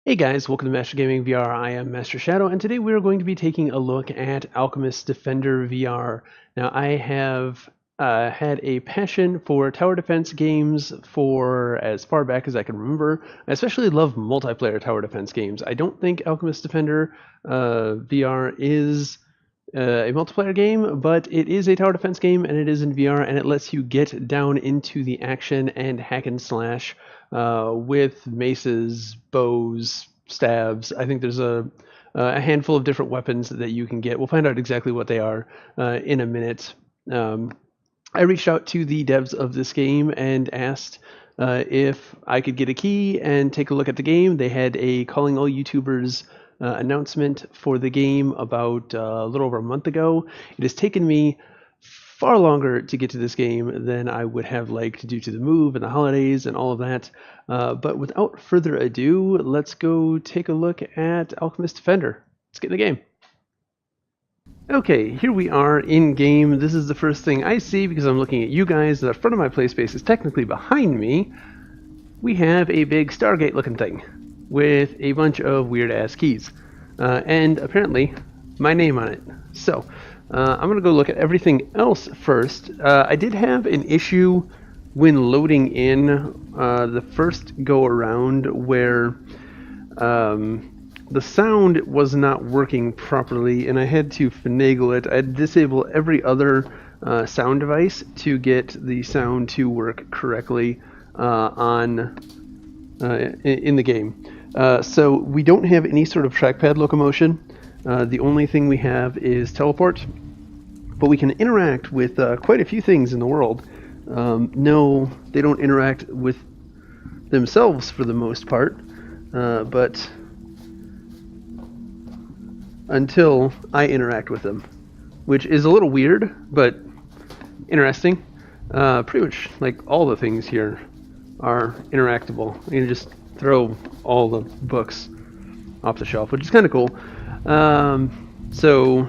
Hey guys, welcome to Master Gaming VR. I am Master Shadow, and today we are going to be taking a look at Alchemist Defender VR. Now, I have had a passion for tower defense games for as far back as I can remember. I especially love multiplayer tower defense games. I don't think Alchemist Defender VR is a multiplayer game, but it is a tower defense game, and it is in VR, and it lets you get down into the action and hack and slash with maces, bows, stabs. I think there's a handful of different weapons that you can get. We'll find out exactly what they are in a minute. I reached out to the devs of this game and asked if I could get a key and take a look at the game. They had a Calling All YouTubers announcement for the game about a little over a month ago. It has taken me far longer to get to this game than I would have liked due to the move and the holidays and all of that. But without further ado, let's go take a look at Alchemist Defender. Let's get in the game. Okay, here we are in game. This is the first thing I see because I'm looking at you guys. The front of my play space is technically behind me. We have a big Stargate looking thing with a bunch of weird ass keys and apparently my name on it. So I'm going to go look at everything else first. I did have an issue when loading in the first go around where the sound was not working properly and I had to finagle it. I had to disable every other sound device to get the sound to work correctly in the game. So we don't have any sort of trackpad locomotion. The only thing we have is teleport, but we can interact with quite a few things in the world. No, they don't interact with themselves for the most part, but until I interact with them, which is a little weird, but interesting. Pretty much like all the things here are interactable. You can just throw all the books off the shelf, which is kind of cool. So,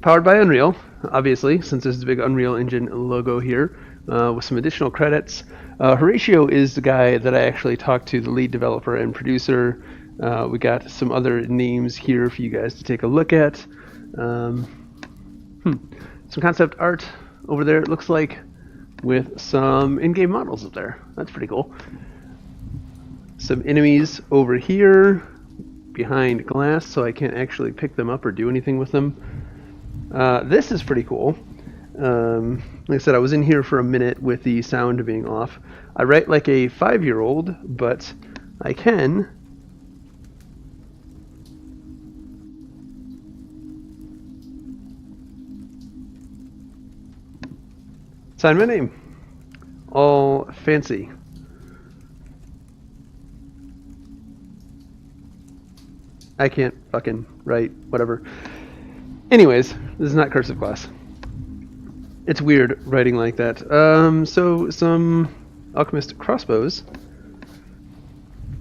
powered by Unreal, obviously, since there's a big Unreal Engine logo here, with some additional credits. Horatio is the guy that I actually talked to, the lead developer and producer. We got some other names here for you guys to take a look at. Some concept art over there, it looks like, with some in-game models up there. That's pretty cool. Some enemies over here behind glass, so I can't actually pick them up or do anything with them. This is pretty cool. Like I said, I was in here for a minute with the sound being off. I write like a 5-year-old, but I can sign my name. All fancy. I can't fucking write, whatever. Anyways, this is not cursive class. It's weird writing like that. So some alchemist crossbows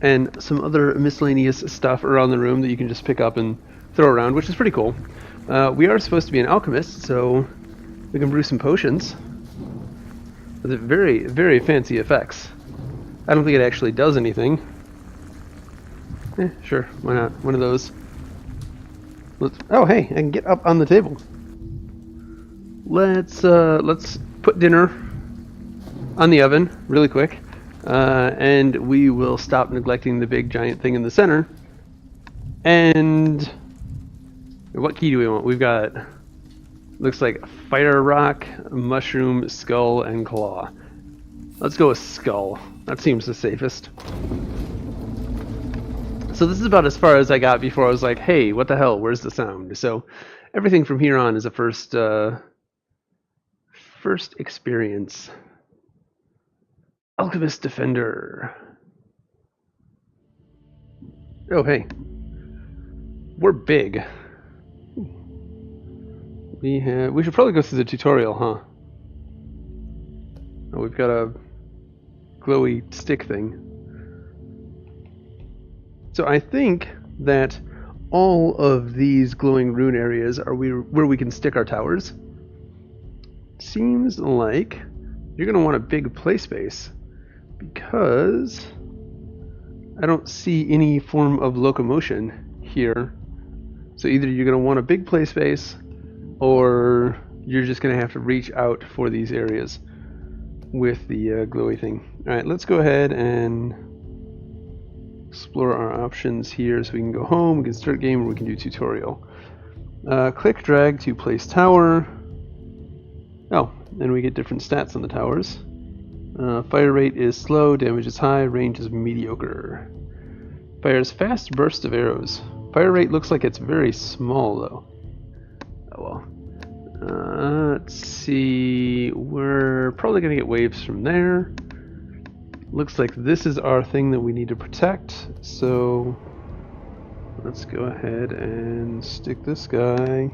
and some other miscellaneous stuff around the room that you can just pick up and throw around, which is pretty cool. We are supposed to be an alchemist, so we can brew some potions with very, very fancy effects. I don't think it actually does anything. Sure, why not? One of those. Oh, hey, I can get up on the table. Let's put dinner on the oven really quick, and we will stop neglecting the big giant thing in the center. And what key do we want? We've got, looks like fire rock, mushroom, skull, and claw. Let's go with skull. That seems the safest. So this is about as far as I got before I was like, hey, what the hell, where's the sound? So everything from here on is a first experience. Alchemist Defender. Oh, hey. We're big. We should probably go through the tutorial, huh? Oh, we've got a glowy stick thing. So I think that all of these glowing rune areas are where we can stick our towers. Seems like you're going to want a big play space because I don't see any form of locomotion here. So either you're going to want a big play space, or you're just going to have to reach out for these areas with the glowy thing. Alright, let's go ahead and explore our options here. So we can go home, we can start game, or we can do tutorial. Click drag to place tower. Oh, and we get different stats on the towers. Fire rate is slow, damage is high, range is mediocre. Fires fast bursts of arrows. Fire rate looks like it's very small though. Oh well. Let's see, we're probably going to get waves from there. Looks like this is our thing that we need to protect, so let's go ahead and stick this guy.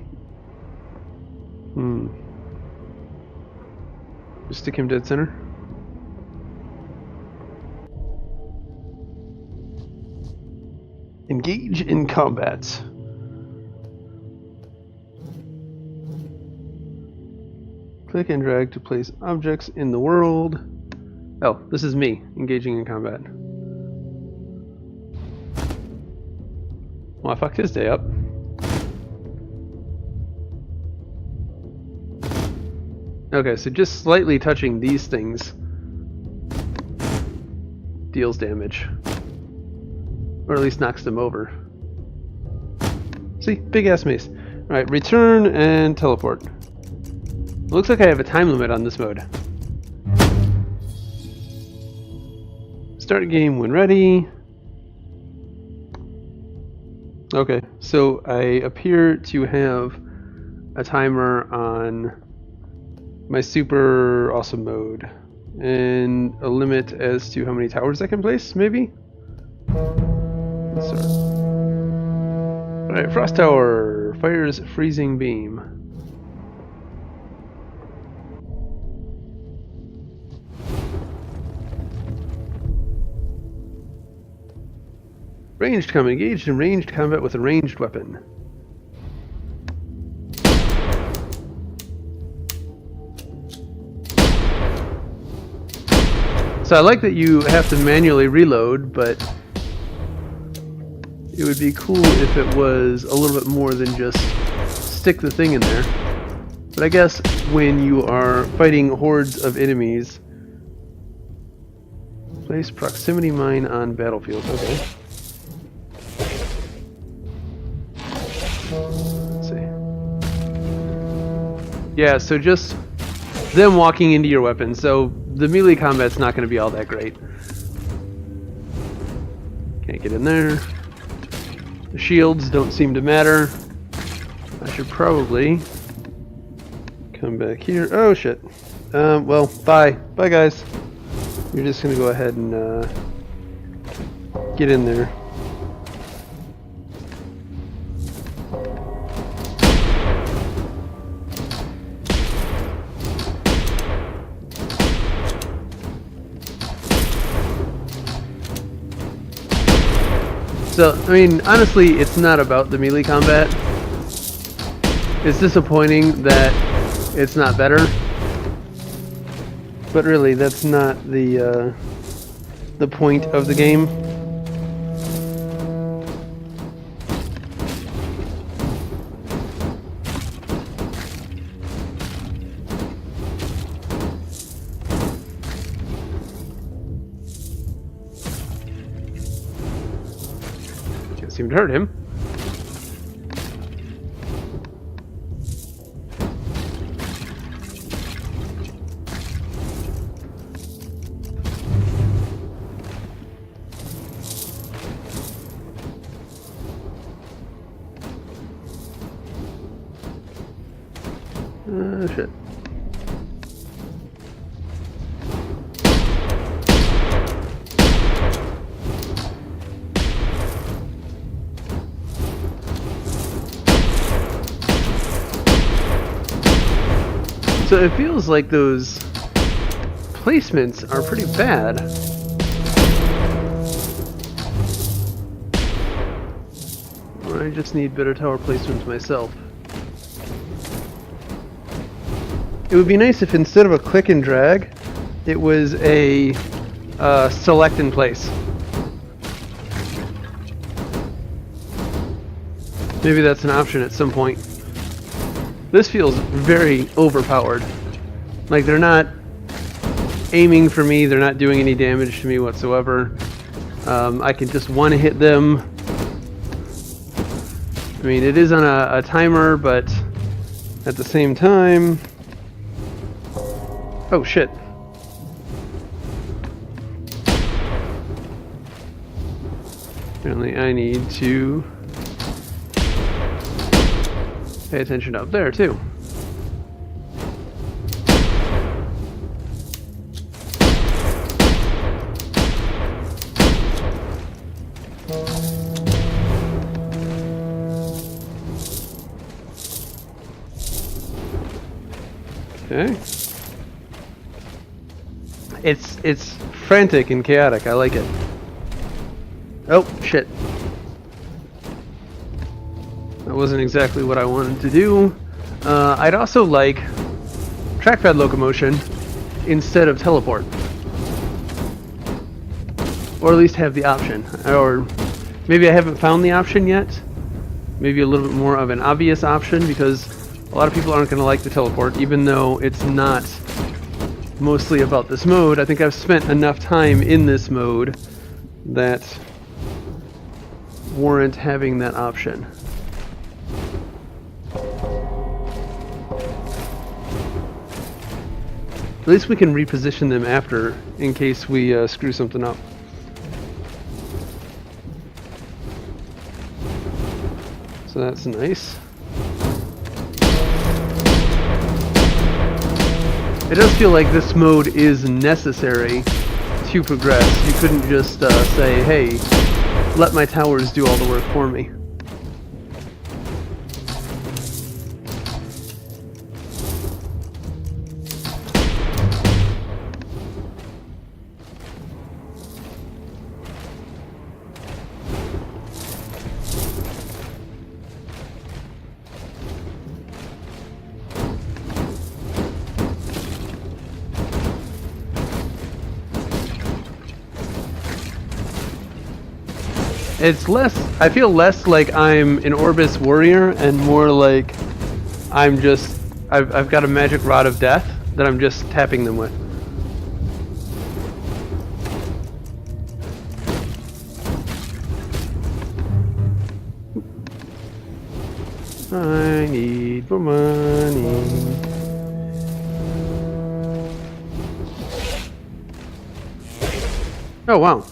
Just stick him dead center. Engage in combat. Click and drag to place objects in the world. Oh, this is me engaging in combat. Well, I fucked his day up. Okay, so just slightly touching these things deals damage. Or at least knocks them over. See? Big ass mace. Alright, return and teleport. Looks like I have a time limit on this mode. Start game when ready. Okay, so I appear to have a timer on my super awesome mode. And a limit as to how many towers I can place, maybe? Alright, Frost Tower fires freezing beam. Ranged combat. Engaged in ranged combat with a ranged weapon. So I like that you have to manually reload, but it would be cool if it was a little bit more than just stick the thing in there. But I guess when you are fighting hordes of enemies, place proximity mine on battlefield. Okay. Let's see. Yeah, so just them walking into your weapon. So the melee combat's not going to be all that great. Can't get in there. The shields don't seem to matter. I should probably come back here. Oh shit. Well, bye. Bye guys. You're just gonna go ahead and get in there. So, I mean, honestly, it's not about the melee combat. It's disappointing that it's not better. But really, that's not the point of the game. Seemed to hurt him. Shit. So it feels like those placements are pretty bad. I just need better tower placements myself. It would be nice if instead of a click and drag, it was a select in place. Maybe that's an option at some point. This feels very overpowered. Like they're not aiming for me, they're not doing any damage to me whatsoever. I can just one-hit them. I mean, it is on a timer, but at the same time... Oh, shit. Apparently I need to pay attention up there, too. Okay. It's frantic and chaotic. I like it. Oh, shit. That wasn't exactly what I wanted to do. I'd also like trackpad locomotion instead of teleport. Or at least have the option. Or maybe I haven't found the option yet. Maybe a little bit more of an obvious option, because a lot of people aren't going to like the teleport, even though it's not mostly about this mode. I think I've spent enough time in this mode that warrant having that option. At least we can reposition them after, in case we screw something up. So that's nice. It does feel like this mode is necessary to progress. You couldn't just say, hey, let my towers do all the work for me. It's less, I feel less like I'm an Orbis warrior and more like I'm just, I've got a magic rod of death that I'm just tapping them with. I need more money. Oh wow.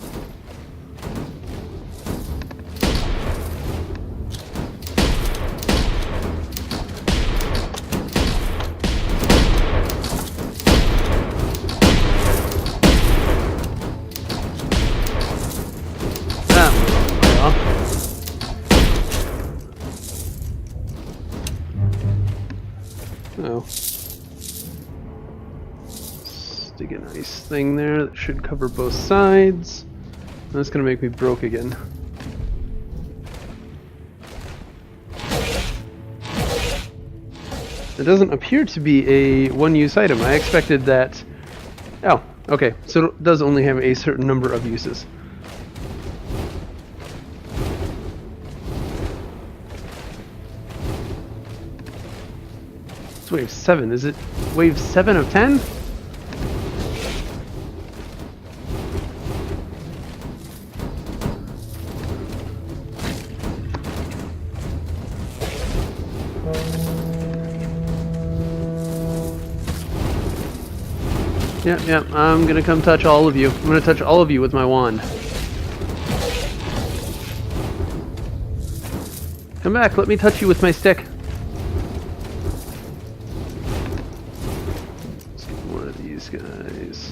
Oh. Stick a nice thing there that should cover both sides. That's gonna make me broke again. It doesn't appear to be a one-use item. I expected that... Oh, okay. So it does only have a certain number of uses. Wave 7. Is it wave 7 of 10? Yep, I'm gonna come touch all of you. I'm gonna touch all of you with my wand. Come back, let me touch you with my stick. Guys.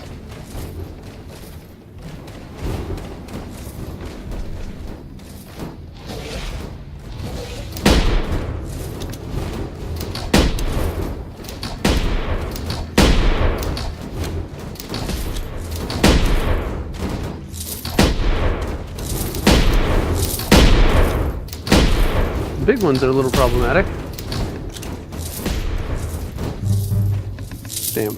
The big ones are a little problematic. Damn.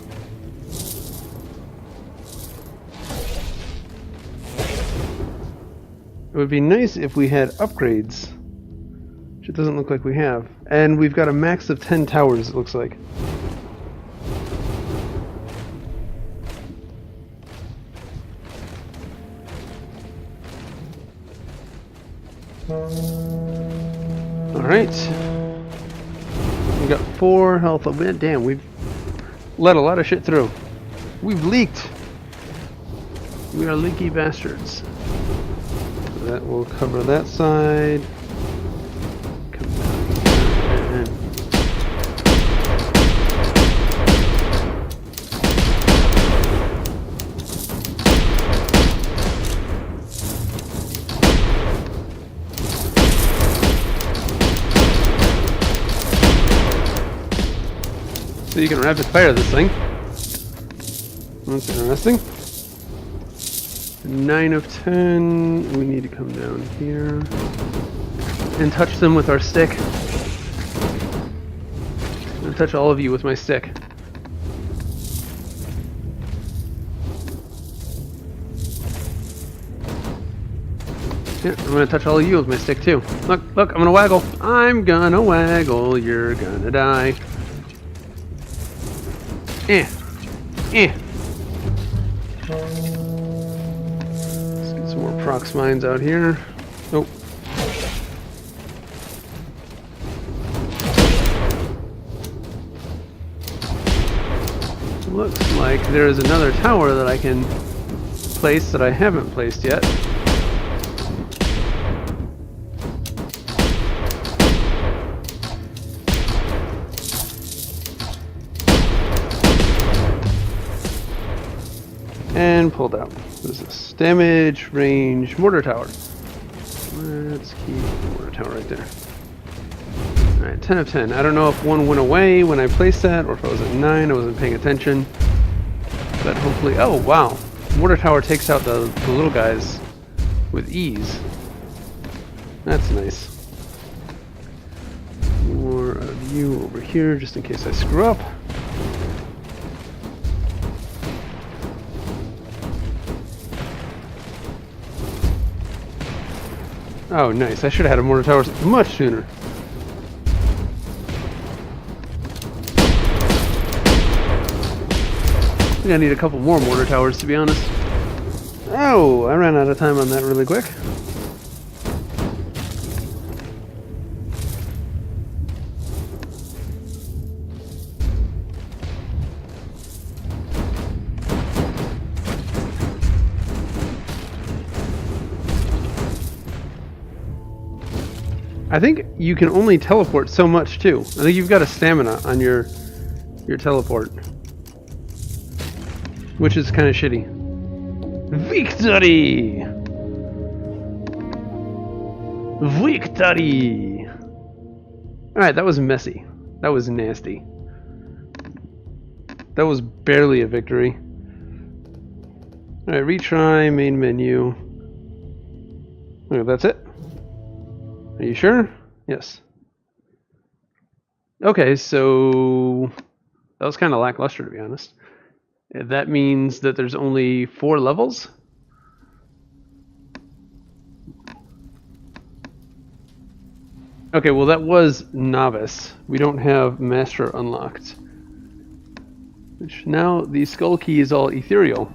It would be nice if we had upgrades Which it doesn't look like we have. And we've got a max of 10 towers, it looks like. Alright. We got 4 health. Oh, man, damn, we've let a lot of shit through. We've leaked. We are leaky bastards. That will cover that side. Come down here. So you can rapid fire this thing. That's interesting. 9 of 10. We need to come down here and touch them with our stick. I'm gonna touch all of you with my stick. Yeah, I'm gonna touch all of you with my stick too. Look, look, I'm gonna waggle. I'm gonna waggle. You're gonna die. Eh. Eh. Let's get some more prox mines out here. Nope. Looks like there is another tower that I can place that I haven't placed yet. And pulled out. What is this? Damage, range, mortar tower. Let's keep the mortar tower right there. Alright, 10 of 10. I don't know if one went away when I placed that, or if I was at 9, I wasn't paying attention. But hopefully... Oh, wow. Mortar tower takes out the little guys with ease. That's nice. More of you over here, just in case I screw up. Oh, nice. I should have had a mortar tower much sooner. I think I need a couple more mortar towers, to be honest. Oh, I ran out of time on that really quick. I think you can only teleport so much too. I think you've got a stamina on your teleport, which is kind of shitty. Victory! Victory! Alright, that was messy. That was nasty. That was barely a victory. Alright, retry, main menu. Okay, that's it. Are you sure? Yes. Okay, so that was kind of lackluster, to be honest. That means that there's only 4 levels? Okay, well that was novice. We don't have master unlocked. Which now the skull key is all ethereal.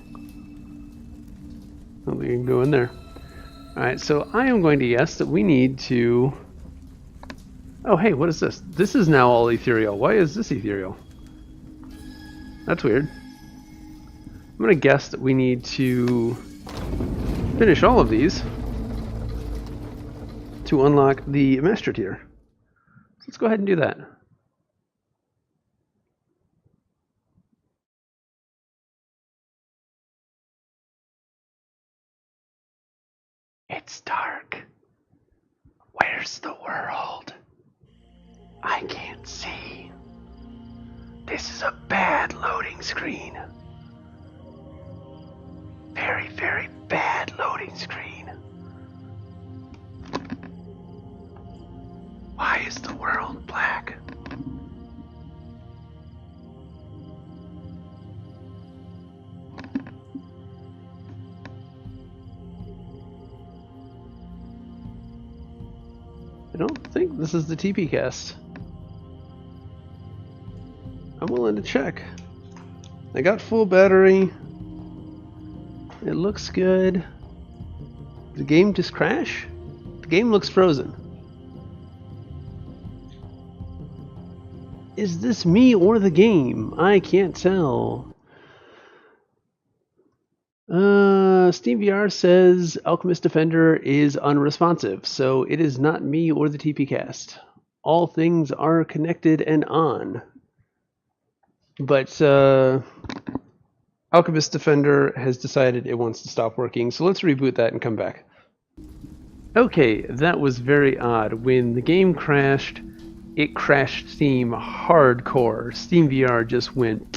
Oh, we can go in there. Alright, so I am going to guess that we need to... Oh, hey, what is this? This is now all ethereal. Why is this ethereal? That's weird. I'm going to guess that we need to finish all of these to unlock the master tier. So let's go ahead and do that. It's dark. Where's the world? I can't see. This is a bad loading screen. Very, very bad loading screen. Why is the world black? I don't think this is the TP cast. I'm willing to check. I got full battery. It looks good. Did the game just crash? The game looks frozen. Is this me or the game? I can't tell. Steam VR says Alchemist Defender is unresponsive, so it is not me or the TP cast. All things are connected and on. But Alchemist Defender has decided it wants to stop working, so let's reboot that and come back. Okay, that was very odd. When the game crashed, it crashed Steam hardcore. Steam VR just went.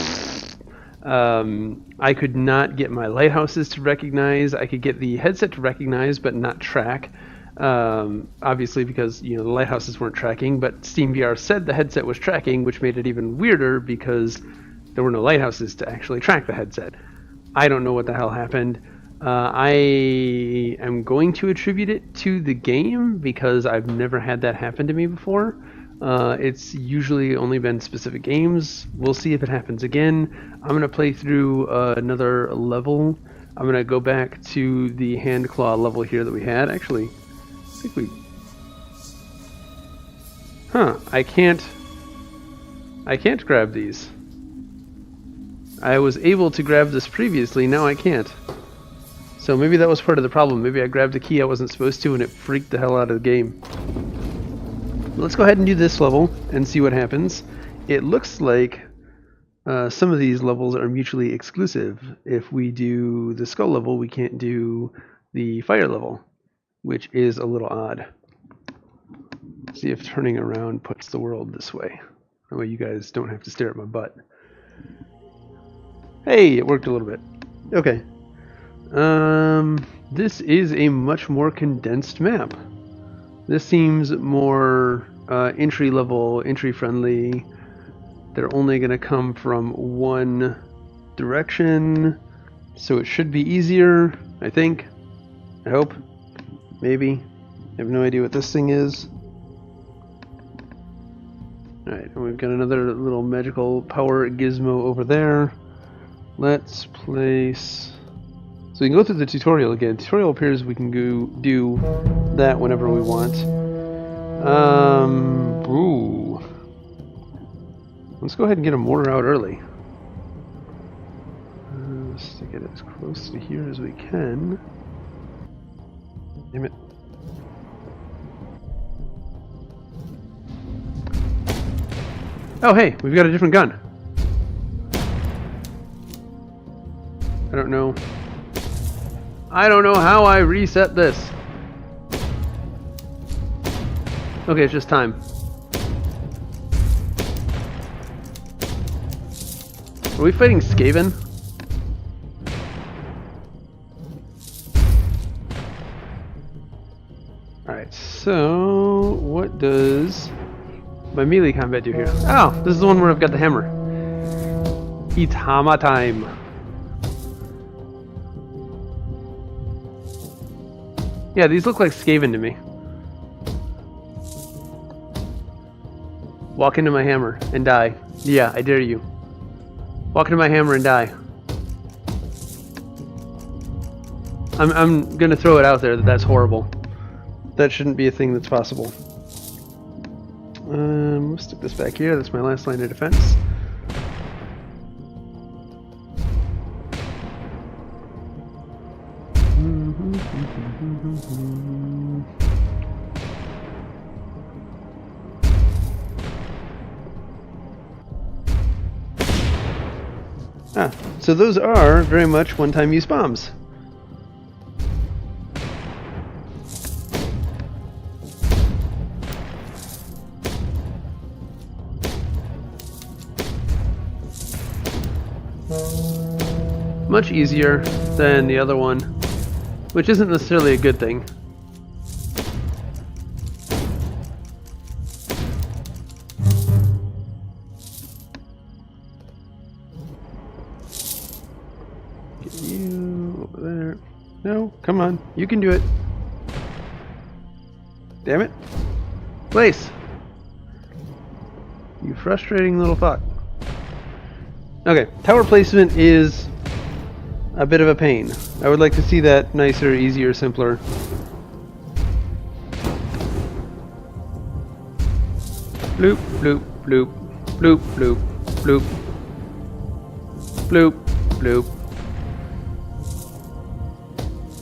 I could not get my lighthouses to recognize. I could get the headset to recognize, but not track. Obviously, because the lighthouses weren't tracking. But Steam VR said the headset was tracking, which made it even weirder because there were no lighthouses to actually track the headset. I don't know what the hell happened. I am going to attribute it to the game because I've never had that happen to me before. It's usually only been specific games. We'll see if it happens again. I'm going to play through another level. I'm going to go back to the hand claw level here that we had. Actually, I think we... I can't grab these. I was able to grab this previously, now I can't. So maybe that was part of the problem. Maybe I grabbed a key I wasn't supposed to and it freaked the hell out of the game. Let's go ahead and do this level and see what happens. It looks like some of these levels are mutually exclusive. If we do the skull level, we can't do the fire level, which is a little odd. Let's see if turning around puts the world this way. That way you guys don't have to stare at my butt. Hey, it worked a little bit. Okay. This is a much more condensed map. This seems more entry-level, entry-friendly. They're only going to come from one direction, so it should be easier, I think. I hope. Maybe. I have no idea what this thing is. Alright, and we've got another little magical power gizmo over there. Let's place... So we can go through the tutorial again. Tutorial appears we can go do that whenever we want. Brew. Let's go ahead and get a mortar out early. Stick it as close to here as we can. Damn it. Oh hey, we've got a different gun. I don't know how I reset this. Okay, it's just time. Are we fighting Skaven? Alright, so what does my melee combat do here? Oh, this is the one where I've got the hammer. It's hammer time. Yeah, these look like Skaven to me. Walk into my hammer and die. Yeah, I dare you. Walk into my hammer and die. I'm gonna throw it out there that that's horrible. That shouldn't be a thing that's possible. We'll stick this back here. That's my last line of defense. So those are very much one-time use bombs. Much easier than the other one, which isn't necessarily a good thing. Get you over there. No, come on, you can do it. Damn it. Place! You frustrating little fuck. Okay, tower placement is a bit of a pain. I would like to see that nicer, easier, simpler. Bloop, bloop, bloop, bloop, bloop, bloop, bloop, bloop.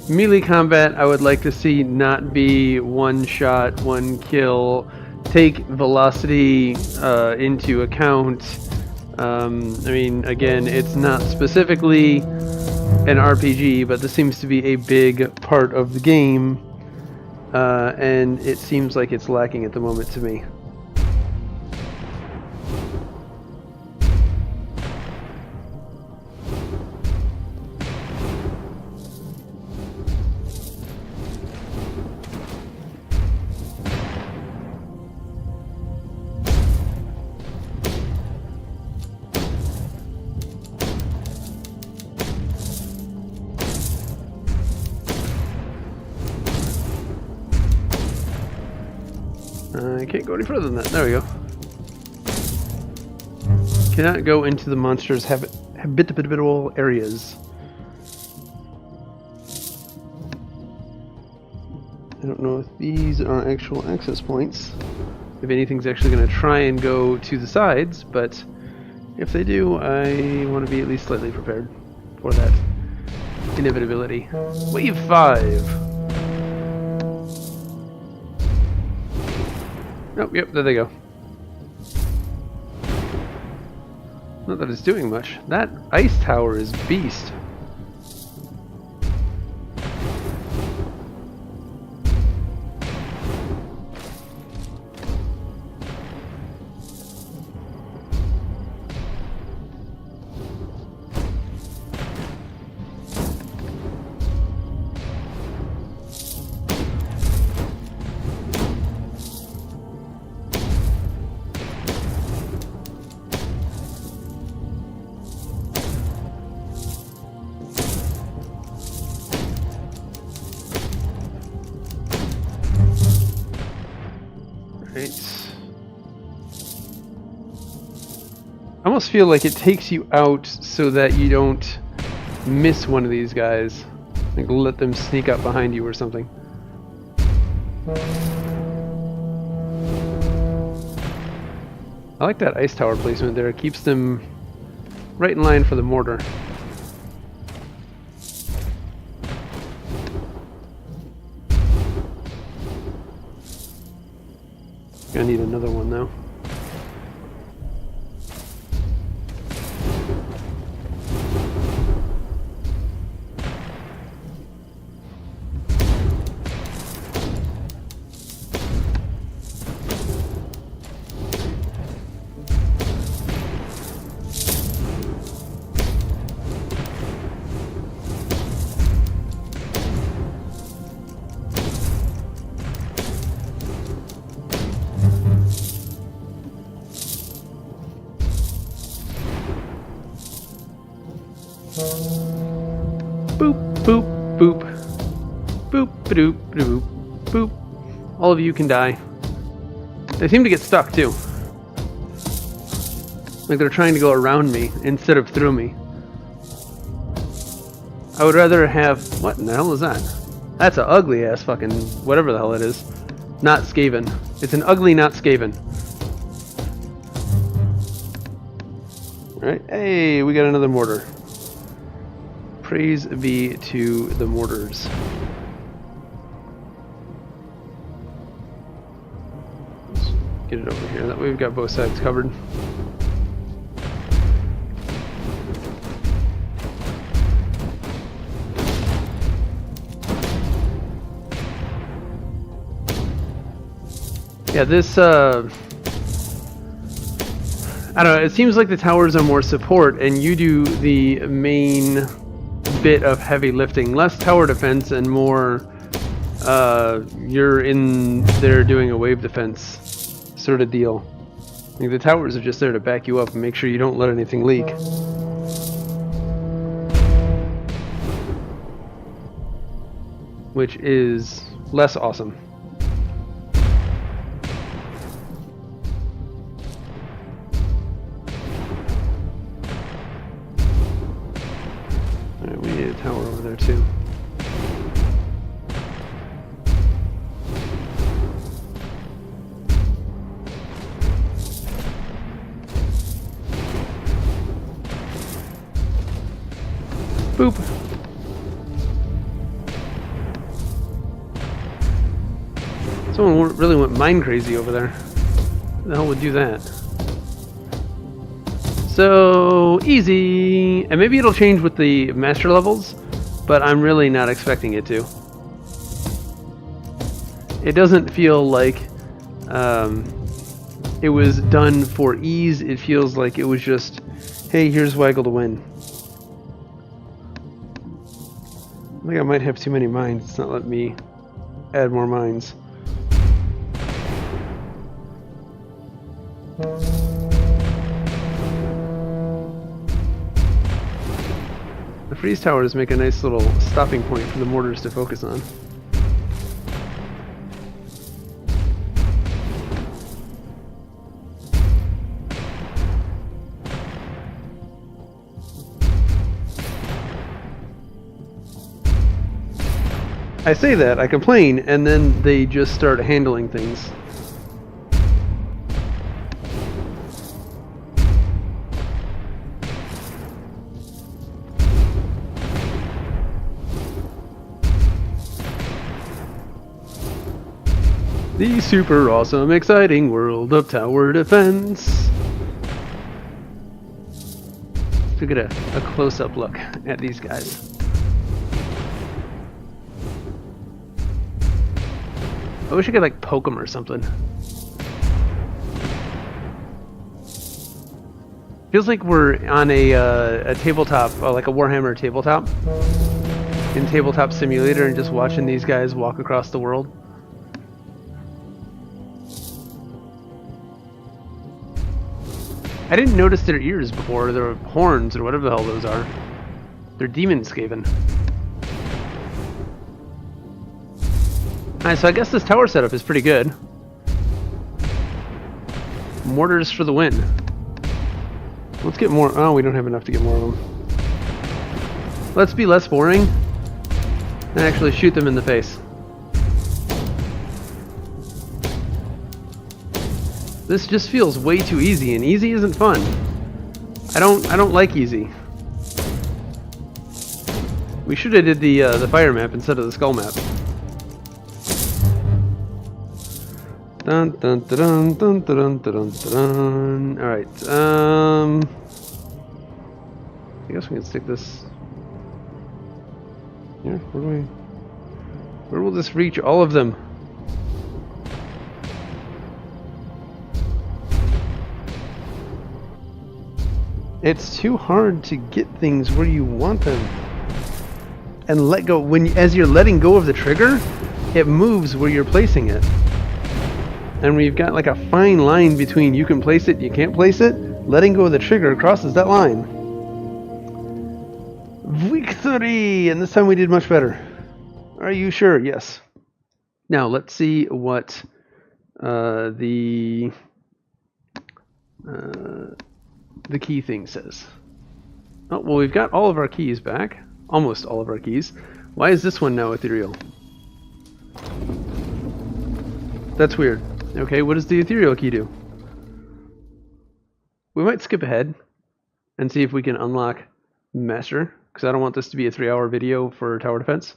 Melee combat, I would like to see not be one shot, one kill. Take velocity into account. I mean, again, it's not specifically an RPG, but this seems to be a big part of the game, and it seems like it's lacking at the moment to me. I can't go any further than that. There we go. Cannot go into the monster's habitable areas. I don't know if these are actual access points. If anything's actually going to try and go to the sides, but if they do, I want to be at least slightly prepared for that inevitability. Wave 5! Oh, yep, there they go. Not that it's doing much. That ice tower is beast. I almost feel like it takes you out so that you don't miss one of these guys. Like let them sneak up behind you or something. I like that ice tower placement there. It keeps them right in line for the mortar. Gonna need another one though. Boop, boop, boop. Boop, ba-doop, ba-doop, boop. All of you can die. They seem to get stuck, too. Like they're trying to go around me instead of through me. I would rather have... What in the hell is that? That's an ugly-ass fucking... whatever the hell it is. Not Skaven. It's an ugly not Skaven. Alright, hey, we got another mortar. Praise be to the mortars. Let's get it over here. That way we've got both sides covered. Yeah, this, I don't know, it seems like the towers are more support and you do the main bit of heavy lifting. Less tower defense and more, you're in there doing a wave defense sort of deal. Like the towers are just there to back you up and make sure you don't let anything leak. Which is less awesome. there too. Boop. Someone really went mind crazy over there. Who the hell would do that? So easy, and maybe it'll change with the master levels, but I'm really not expecting it to. It doesn't feel like it was done for ease. It feels like it was just, hey, here's Waggle to win. I think I might have too many mines. It's not letting me add more mines. The freeze towers make a nice little stopping point for the mortars to focus on. I say that, I complain, and then they just start handling things. The super awesome, exciting world of tower defense. Let's get a close-up look at these guys. I wish I could like poke them or something. Feels like we're on a tabletop, like a Warhammer tabletop, in Tabletop Simulator, and just watching these guys walk across the world. I didn't notice their ears before, their horns or whatever the hell those are. They're demon skaven. Alright, so I guess this tower setup is pretty good. Mortars for the win. Let's get more. Oh, we don't have enough to get more of them. Let's be less boring and actually shoot them in the face. This just feels way too easy, and easy isn't fun. I don't like easy. We should have did the fire map instead of the skull map. Dun dun dun dun dun dun dun dun. All right. I guess we can stick this. Yeah. Where will this reach all of them? It's too hard to get things where you want them and let go. As you're letting go of the trigger, it moves where you're placing it. And we've got like a fine line between you can place it, you can't place it. Letting go of the trigger crosses that line. Victory! And this time we did much better. Are you sure? Yes. Now let's see what the key thing says. Oh, well, we've got all of our keys back. Almost all of our keys. Why is this one now ethereal? That's weird. Okay, what does the ethereal key do? We might skip ahead and see if we can unlock master, because I don't want this to be a 3-hour video for tower defense.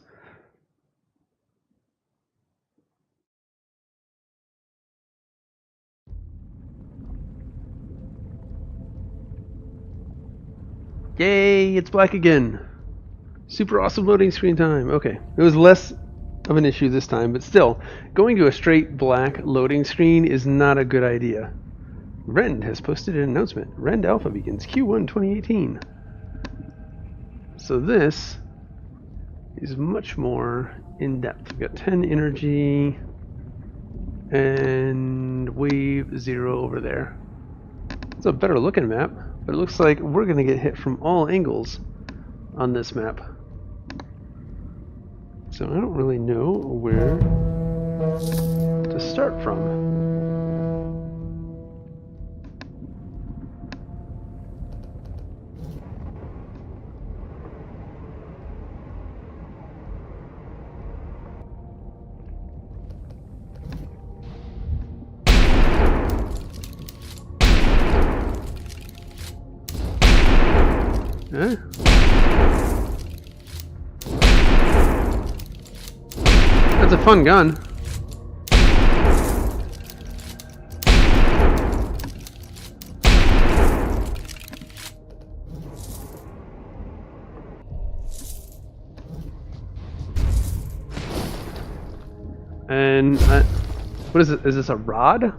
Yay, it's black again. Super awesome loading screen time. Okay, it was less of an issue this time, but still, going to a straight black loading screen is not a good idea. Rend has posted an announcement. Rend Alpha begins Q1 2018. So this is much more in depth. We've got 10 energy and wave 0 over there. It's a better looking map, but it looks like we're going to get hit from all angles on this map. So I don't really know where to start from. That's a fun gun. And what is it? Is this a rod? Okay,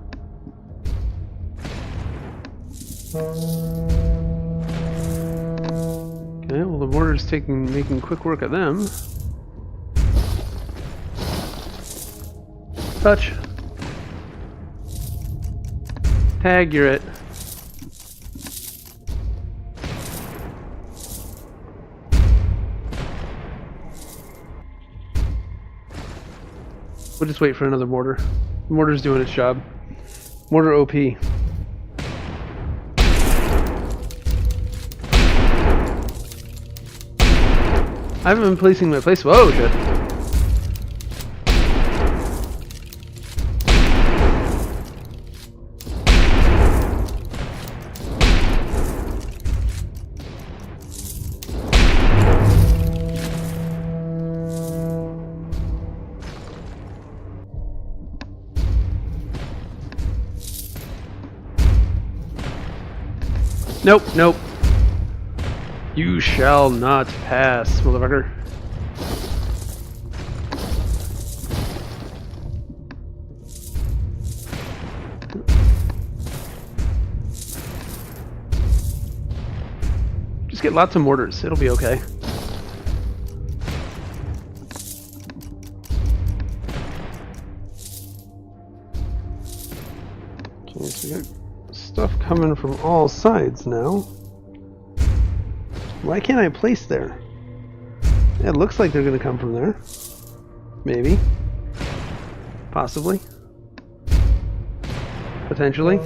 well the mortar's making quick work of them. Touch. Tag, you're it. We'll just wait for another mortar. Mortar's doing its job. Mortar OP. I haven't been placing my place. Whoa, shit. Nope, nope. You shall not pass, motherfucker. Just get lots of mortars. It'll be okay. Okay, so we got stuff coming from all sides now. Why can't I place there? Yeah, it looks like they're going to come from there. Maybe. Possibly. Potentially.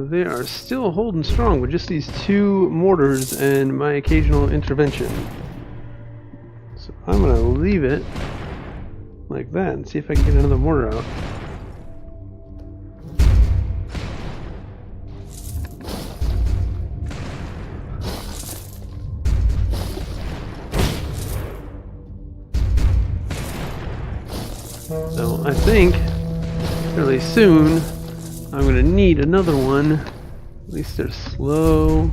They are still holding strong with just these two mortars and my occasional intervention. So I'm going to leave it like that and see if I can get another mortar out. So I think fairly soon I'm going to need another one. At least they're slow.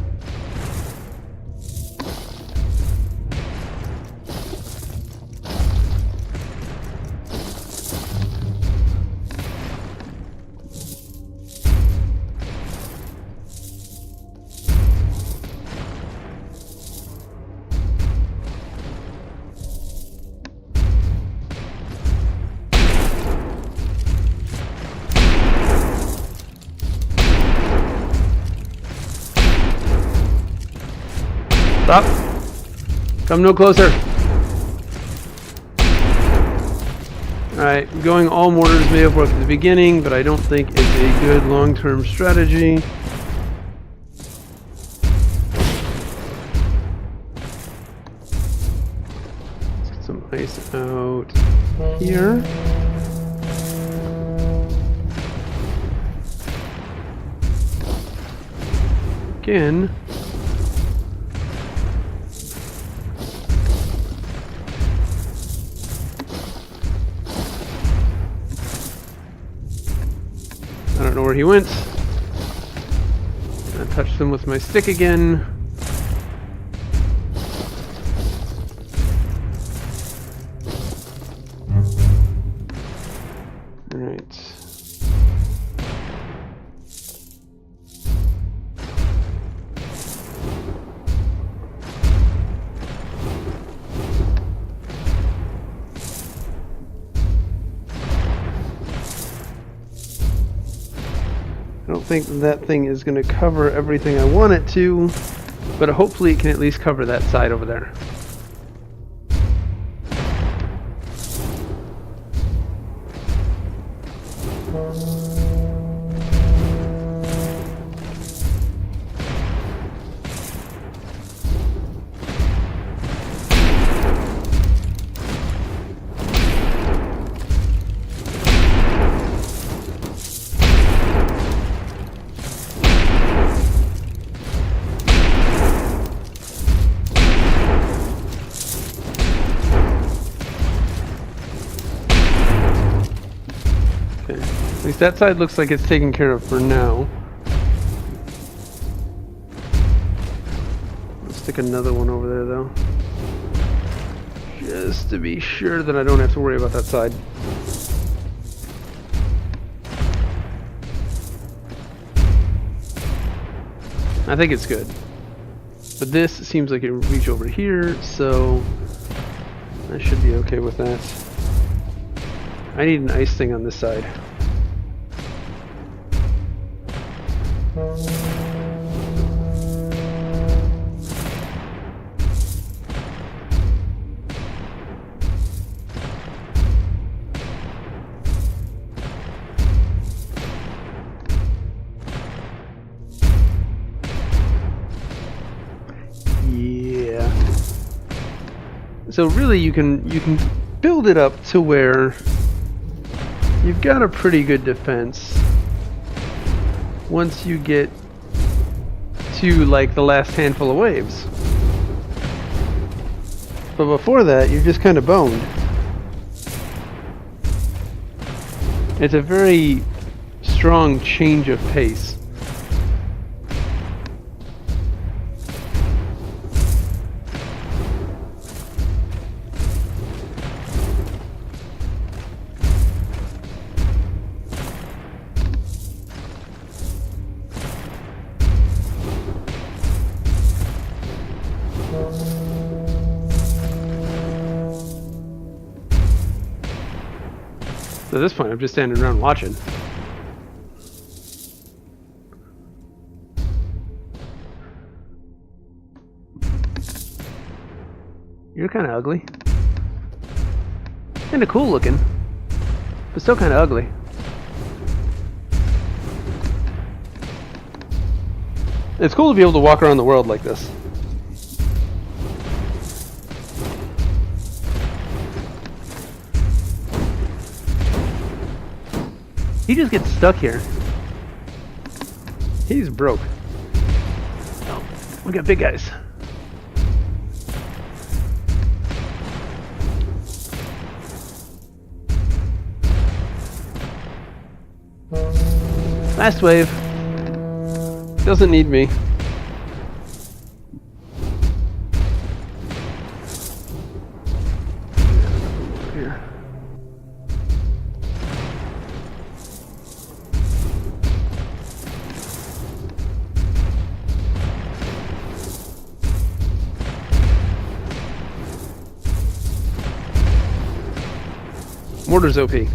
Stop. Come no closer. Alright, going all mortars may have worked at the beginning, but I don't think it's a good long-term strategy. Let's get some ice out here. Again. I don't know where he went. I touched him with my stick again. Alright. I don't think that thing is going to cover everything I want it to, but hopefully it can at least cover that side over there. At least that side looks like it's taken care of for now. Let's stick another one over there though. Just to be sure that I don't have to worry about that side. I think it's good. But this seems like it would reach over here, so I should be okay with that. I need an ice thing on this side. Yeah. So really you can build it up to where you've got a pretty good defense once you get to like the last handful of waves. But before that, you're just kind of boned. It's a very strong change of pace. So at this point, I'm just standing around watching. You're kind of ugly. Kind of cool looking, but still kind of ugly. It's cool to be able to walk around the world like this. He just gets stuck here. He's broke. Oh, we got big guys. Last wave. Doesn't need me. Here. Mortar's OP.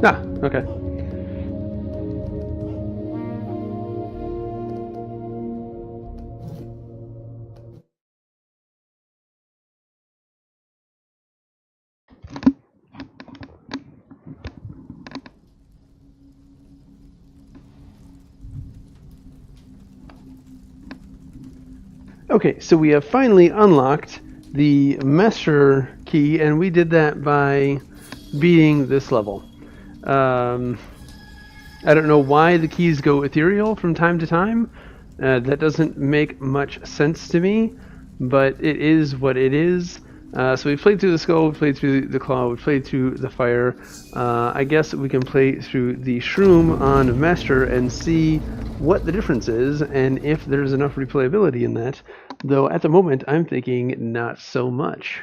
Ah, okay. Okay, so we have finally unlocked the master key, and we did that by beating this level. I don't know why the keys go ethereal from time to time. That doesn't make much sense to me, but it is what it is. So we played through the skull, we played through the claw, we played through the fire. I guess we can play through the shroom on master and see what the difference is and if there's enough replayability in that. Though at the moment I'm thinking not so much.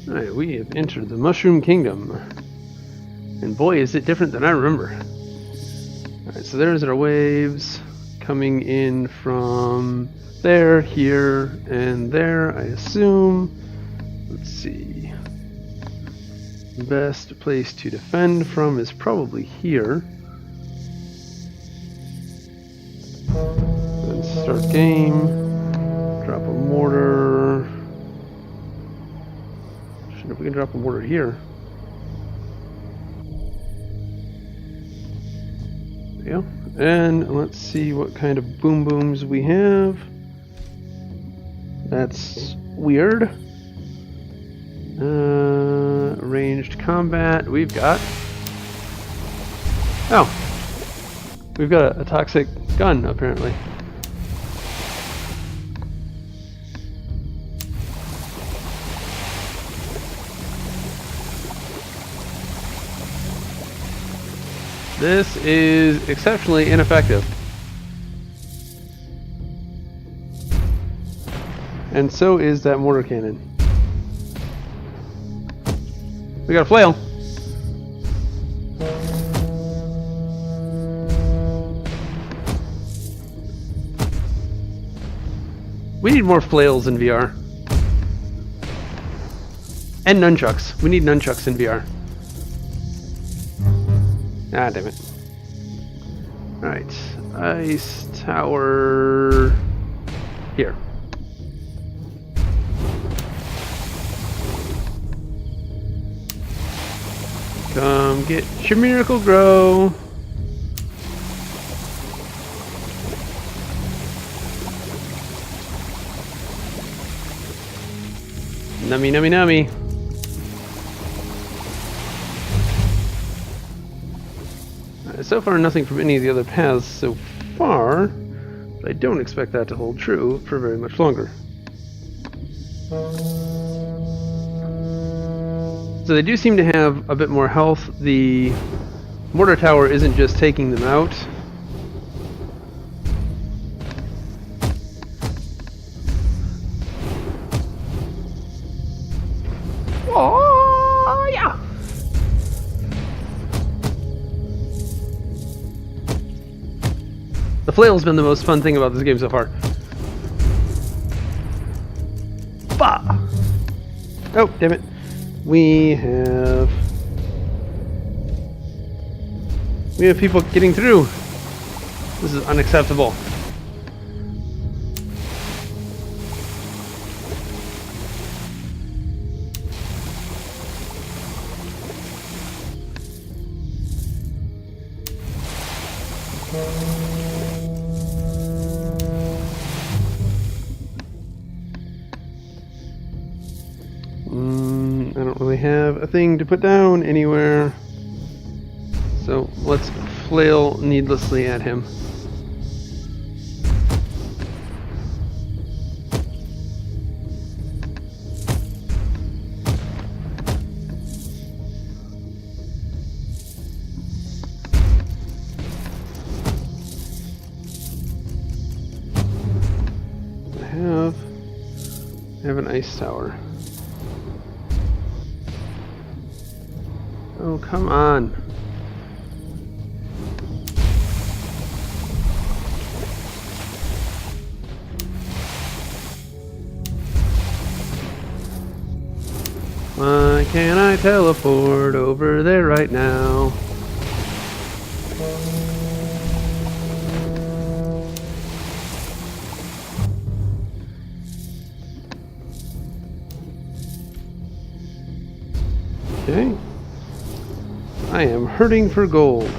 Alright, we have entered the Mushroom Kingdom. And boy, is it different than I remember. Alright, so there's our waves coming in from there, here, and there, I assume. Let's see. The best place to defend from is probably here. Let's start game. Drop a mortar. If we can drop a mortar here. There we go. And let's see what kind of boom booms we have. That's weird. Ranged combat. We've got... Oh. We've got a toxic gun, apparently. This is exceptionally ineffective. And so is that mortar cannon. We got a flail. We need more flails in VR. And nunchucks. We need nunchucks in VR. Ah, damn it. Alright. Ice tower... here. Come get your miracle grow. Nummy, nummy, nummy. So far, nothing from any of the other paths so far, but I don't expect that to hold true for very much longer. So they do seem to have a bit more health. The mortar tower isn't just taking them out. Oh, yeah! The flail's been the most fun thing about this game so far. Bah! Oh, damn it. We have people getting through. This is unacceptable. I don't really have a thing to put down anywhere, so let's flail needlessly at him. I have an ice tower. Oh, come on. Why can't I teleport over there right now? Okay. I am hurting for gold.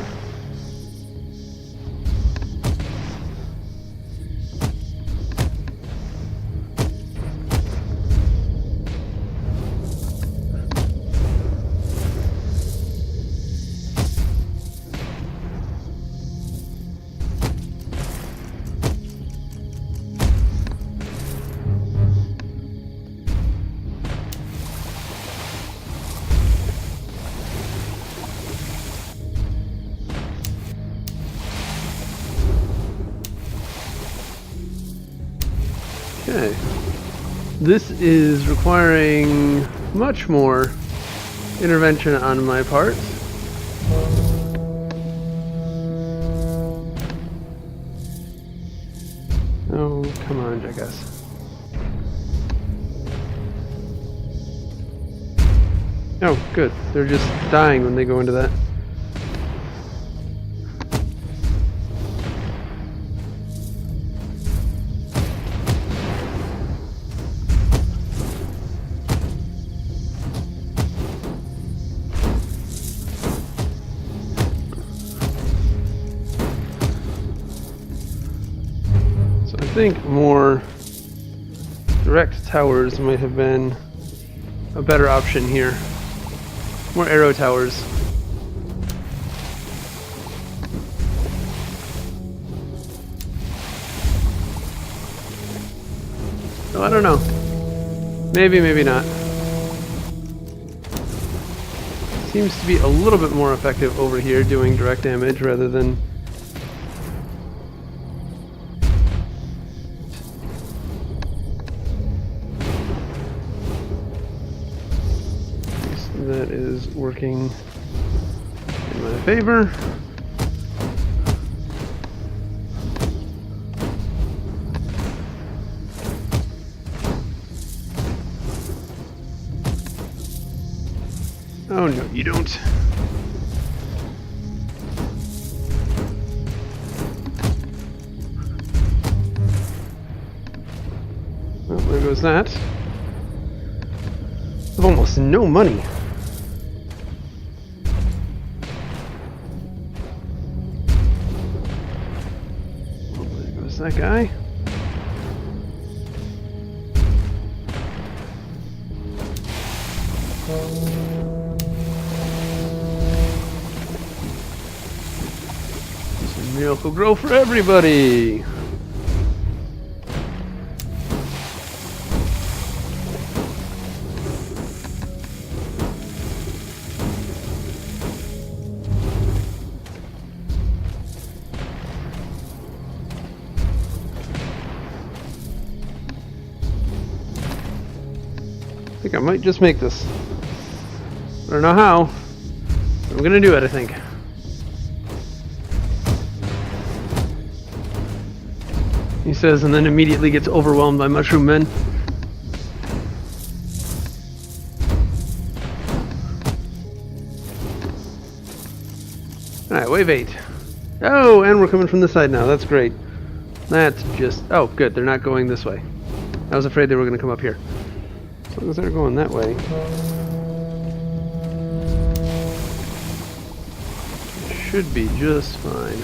Okay. This is requiring much more intervention on my part. Oh, come on, jackass. Oh, good. They're just dying when they go into that. I think more direct towers might have been a better option here. More arrow towers. Oh, I don't know. Maybe, maybe not. Seems to be a little bit more effective over here doing direct damage rather than that is working in my favor. Oh no, you don't. Well, there goes that. I've almost no money. That guy. Some miracle grow for everybody. I think I might just make this. I don't know how. But I'm gonna do it, I think. He says, and then immediately gets overwhelmed by mushroom men. Alright, wave 8. Oh, and we're coming from this side now. That's great. That's just... Oh, good. They're not going this way. I was afraid they were going to come up here. As long as they're going that way. Should be just fine.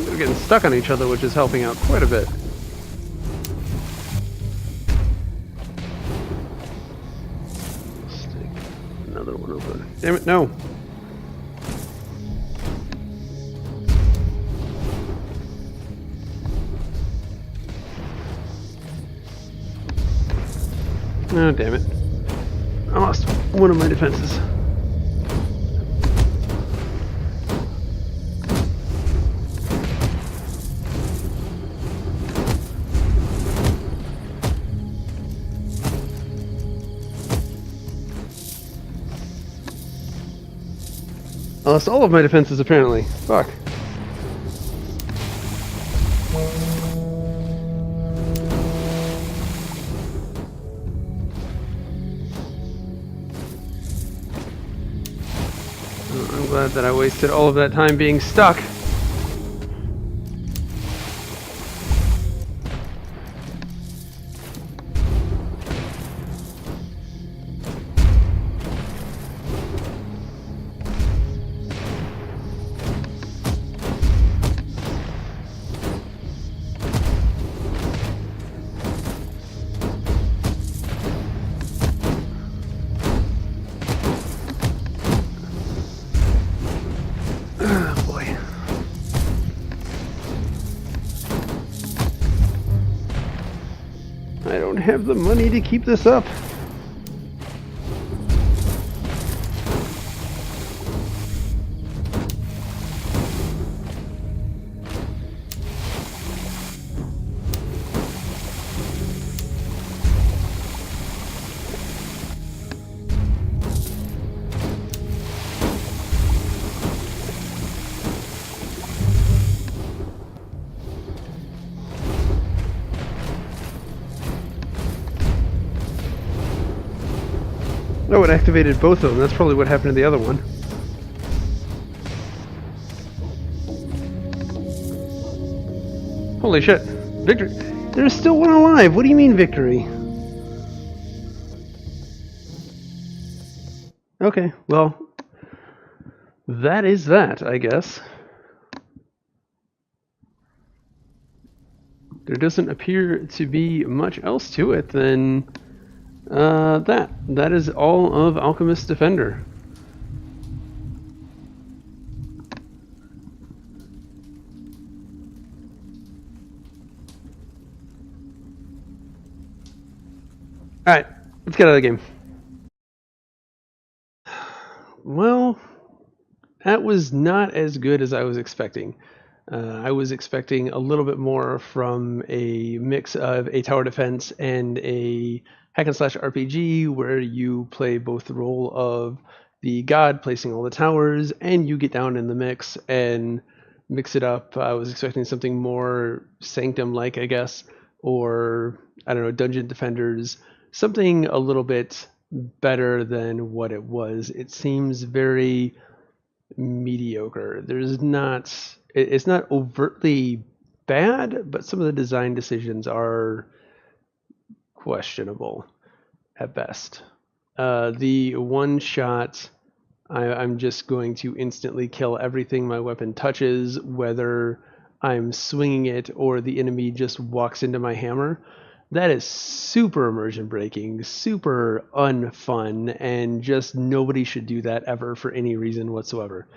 They're getting stuck on each other, which is helping out quite a bit. Stick another one over. Damn it, no! Oh, damn it. I lost one of my defenses. I lost all of my defenses, apparently. Fuck. I'm glad that I wasted all of that time being stuck. don't have the money to keep this up. Oh, it activated both of them. That's probably what happened to the other one. Holy shit. Victory. There's still one alive. What do you mean victory? Okay, well, that is that, I guess. There doesn't appear to be much else to it than that. That is all of Alchemist Defender. Alright, let's get out of the game. Well, that was not as good as I was expecting. I was expecting a little bit more from a mix of a tower defense and a hack and slash RPG where you play both the role of the god placing all the towers and you get down in the mix and mix it up. I was expecting something more Sanctum-like, I guess, or I don't know, Dungeon Defenders, something a little bit better than what it was. It seems very mediocre. There's not, it's not overtly bad, but some of the design decisions are questionable at best. The one shot, I'm just going to instantly kill everything my weapon touches, whether I'm swinging it or the enemy just walks into my hammer. That is super immersion breaking, super unfun, and just nobody should do that ever for any reason whatsoever.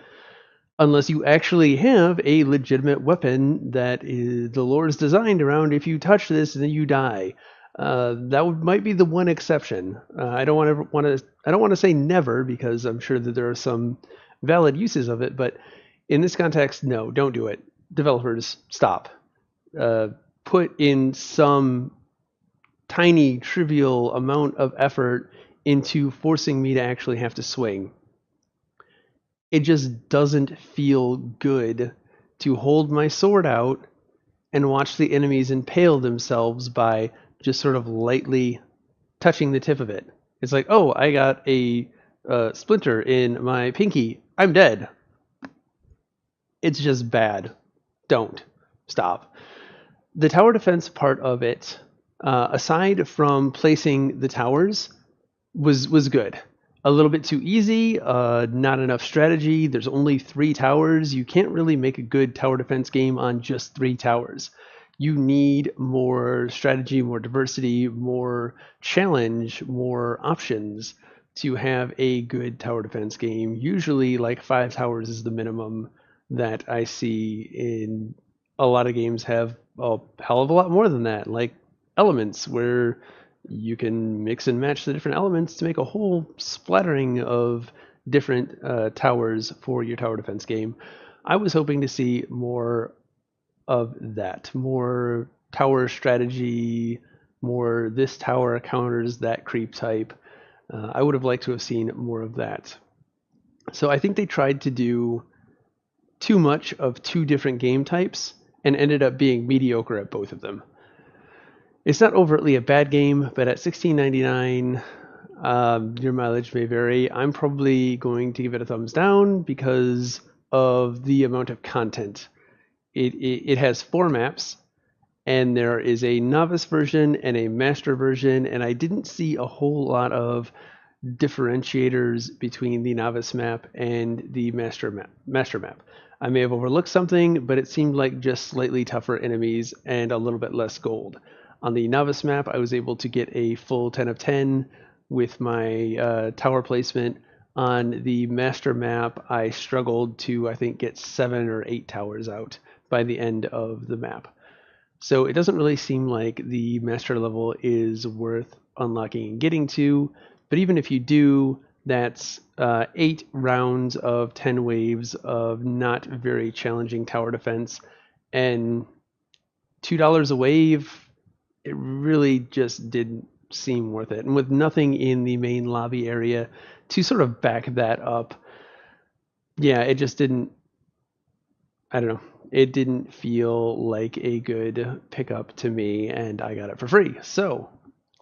Unless you actually have a legitimate weapon that is, the lore is designed around if you touch this then you die. That might be the one exception. I don't want to say never because I'm sure that there are some valid uses of it, but in this context, no, don't do it. Developers, stop. Put in some tiny, trivial amount of effort into forcing me to actually have to swing. It just doesn't feel good to hold my sword out and watch the enemies impale themselves by just sort of lightly touching the tip of it. It's like, oh, I got a splinter in my pinky. I'm dead. It's just bad. Don't. Stop. The tower defense part of it, aside from placing the towers, was good. A little bit too easy, not enough strategy. There's only 3 towers. You can't really make a good tower defense game on just 3 towers. You need more strategy, more diversity, more challenge, more options to have a good tower defense game. Usually like 5 towers is the minimum that I see in a lot of games have a hell of a lot more than that, like Elements, where you can mix and match the different elements to make a whole splattering of different towers for your tower defense game. I was hoping to see more of that, more tower strategy, more this tower counters that creep type. I would have liked to have seen more of that. So I think they tried to do too much of 2 different game types and ended up being mediocre at both of them. It's not overtly a bad game, but at $16.99, your mileage may vary. I'm probably going to give it a thumbs down because of the amount of content. It has 4 maps, and there is a novice version and a master version, and I didn't see a whole lot of differentiators between the novice map and the master map. I may have overlooked something, but it seemed like just slightly tougher enemies and a little bit less gold. On the novice map, I was able to get a full 10 of 10 with my tower placement. On the master map, I struggled to, I think, get 7 or 8 towers out by the end of the map. So it doesn't really seem like the master level is worth unlocking and getting to. But even if you do, that's 8 rounds of 10 waves of not very challenging tower defense, and $2 a wave. It really just didn't seem worth it. And with nothing in the main lobby area to sort of back that up, yeah, it just didn't, I don't know. It didn't feel like a good pickup to me, and I got it for free. So,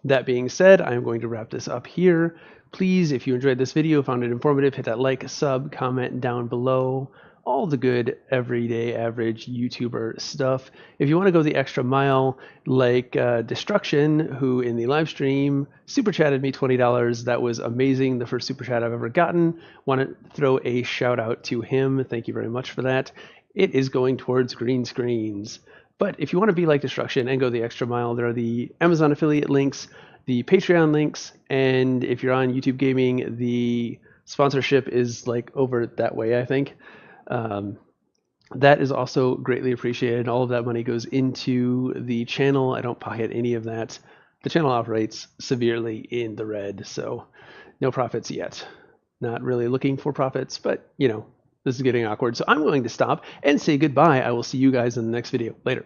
that being said, I'm going to wrap this up here. Please, if you enjoyed this video, found it informative, hit that like, sub, comment down below. All the good everyday average YouTuber stuff. If you want to go the extra mile, like Destruction, who in the live stream super chatted me $20. That was amazing. The first super chat I've ever gotten. Want to throw a shout out to him. Thank you very much for that. It is going towards green screens. But if you want to be like Destruction and go the extra mile, there are the Amazon affiliate links, the Patreon links, and if you're on YouTube Gaming, the sponsorship is like over that way, I think. That is also greatly appreciated. All of that money goes into the channel. I don't pocket any of that. The channel operates severely in the red, so no profits yet. Not really looking for profits, but you know, this is getting awkward. So I'm going to stop and say goodbye. I will see you guys in the next video. Later.